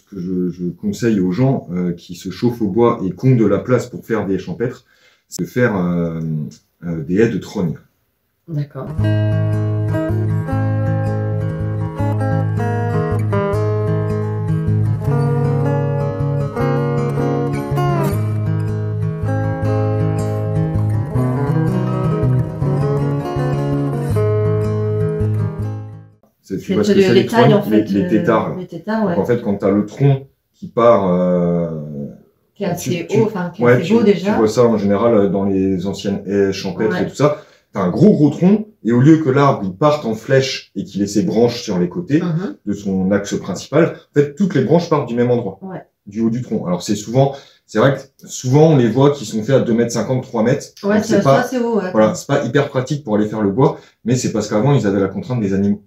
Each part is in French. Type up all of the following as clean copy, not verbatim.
Ce que je conseille aux gens qui se chauffent au bois et qui ont de la place pour faire des haies champêtres, c'est de faire des haies de trogne. D'accord. Tu vois ce que c'est les tailles, en fait, les têtards. Les têtards, ouais. Donc, en fait, quand tu as le tronc qui part... qui est assez haut, enfin, qui est assez beau déjà. Tu vois ça en général dans les anciennes haies champêtres et tout ça. Tu as un gros tronc, et au lieu que l'arbre il parte en flèche et qu'il ait ses branches sur les côtés de son axe principal, en fait, toutes les branches partent du même endroit, du haut du tronc. Alors, c'est vrai que souvent, on les voit qui sont faits à 2,50 m, 3 mètres. Ouais, c'est pas assez haut, ouais. Voilà, c'est pas hyper pratique pour aller faire le bois, mais c'est parce qu'avant, ils avaient la contrainte des animaux.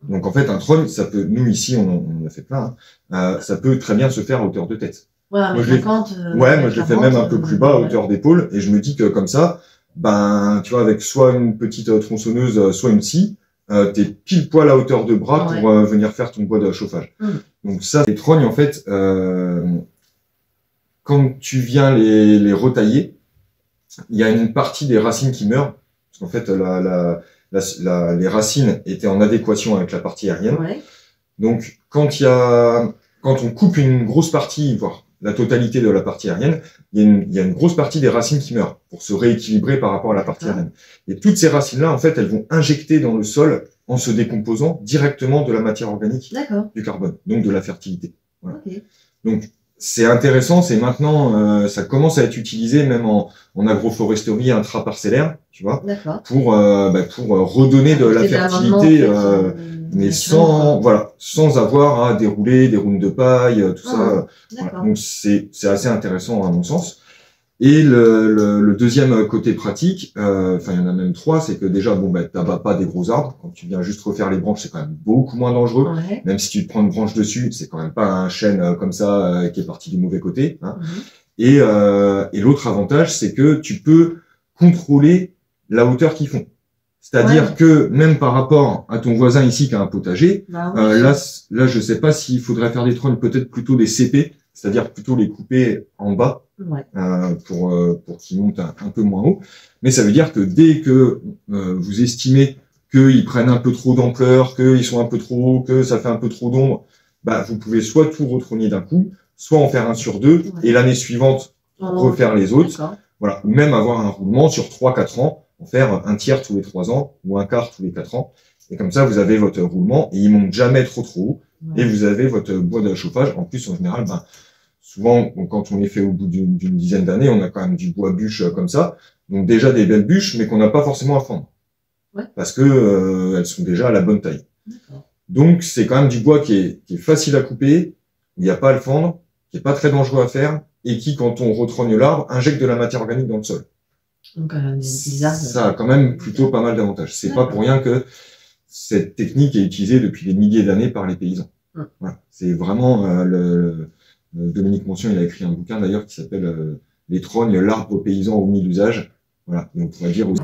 Donc en fait, un trogne, ça peut, nous ici, on a fait plein, ça peut très bien se faire à hauteur de tête. Ouais, moi je le fais même un peu plus bas, à hauteur d'épaule, et je me dis que comme ça, ben, tu vois, avec soit une petite tronçonneuse, soit une scie, t'es pile poil à hauteur de bras pour venir faire ton bois de chauffage. Donc ça, les trognes, en fait, quand tu viens les retailler, il y a une partie des racines qui meurent, parce qu'en fait, les racines étaient en adéquation avec la partie aérienne. Donc, quand on coupe une grosse partie, voire la totalité de la partie aérienne, il y a une grosse partie des racines qui meurent pour se rééquilibrer par rapport à la partie aérienne. Et toutes ces racines-là, en fait, elles vont injecter dans le sol, en se décomposant directement de la matière organique, du carbone, donc de la fertilité. Voilà. Donc, c'est intéressant, c'est maintenant, ça commence à être utilisé même en agroforesterie intraparcellaire, tu vois, pour redonner de la fertilité, mais sans avoir à dérouler des roues de paille, tout ça. Voilà. Donc c'est assez intéressant à mon sens. Et le deuxième côté pratique, enfin il y en a même trois, c'est que déjà t'abats pas des gros arbres. Quand tu viens juste refaire les branches, c'est quand même beaucoup moins dangereux. Même si tu te prends une branche dessus, c'est quand même pas un chêne comme ça qui est parti du mauvais côté. Hein. Et l'autre avantage, c'est que tu peux contrôler la hauteur qu'ils font. C'est-à-dire que même par rapport à ton voisin ici qui a un potager, là je sais pas s'il faudrait faire des trognes, peut-être plutôt des CP, c'est-à-dire plutôt les couper en bas pour qu'ils montent un peu moins haut. Mais ça veut dire que dès que vous estimez qu'ils prennent un peu trop d'ampleur, qu'ils sont un peu trop hauts, que ça fait un peu trop d'ombre, vous pouvez soit tout retrogner d'un coup, soit en faire un sur deux, et l'année suivante, refaire les autres. Voilà. Ou même avoir un roulement sur 3-4 ans, en faire un tiers tous les 3 ans, ou un quart tous les 4 ans. Et comme ça, vous avez votre roulement, et il monte jamais trop haut, et vous avez votre bois de chauffage. En plus, en général, souvent, quand on les fait au bout d'une dizaine d'années, on a quand même du bois bûche comme ça. Donc déjà des belles bûches, mais qu'on n'a pas forcément à fendre. Parce que elles sont déjà à la bonne taille. Donc c'est quand même du bois qui est facile à couper, il n'y a pas à le fendre, qui est pas très dangereux à faire, et qui, quand on retrogne l'arbre, injecte de la matière organique dans le sol. Donc ça a quand même plutôt pas mal d'avantages. C'est pas pour rien que cette technique est utilisée depuis des milliers d'années par les paysans. Voilà. C'est vraiment Dominique Moncion, il a écrit un bouquin d'ailleurs qui s'appelle Les trognes, l'arbre paysan au mille usages. Voilà, et on pourrait dire aussi...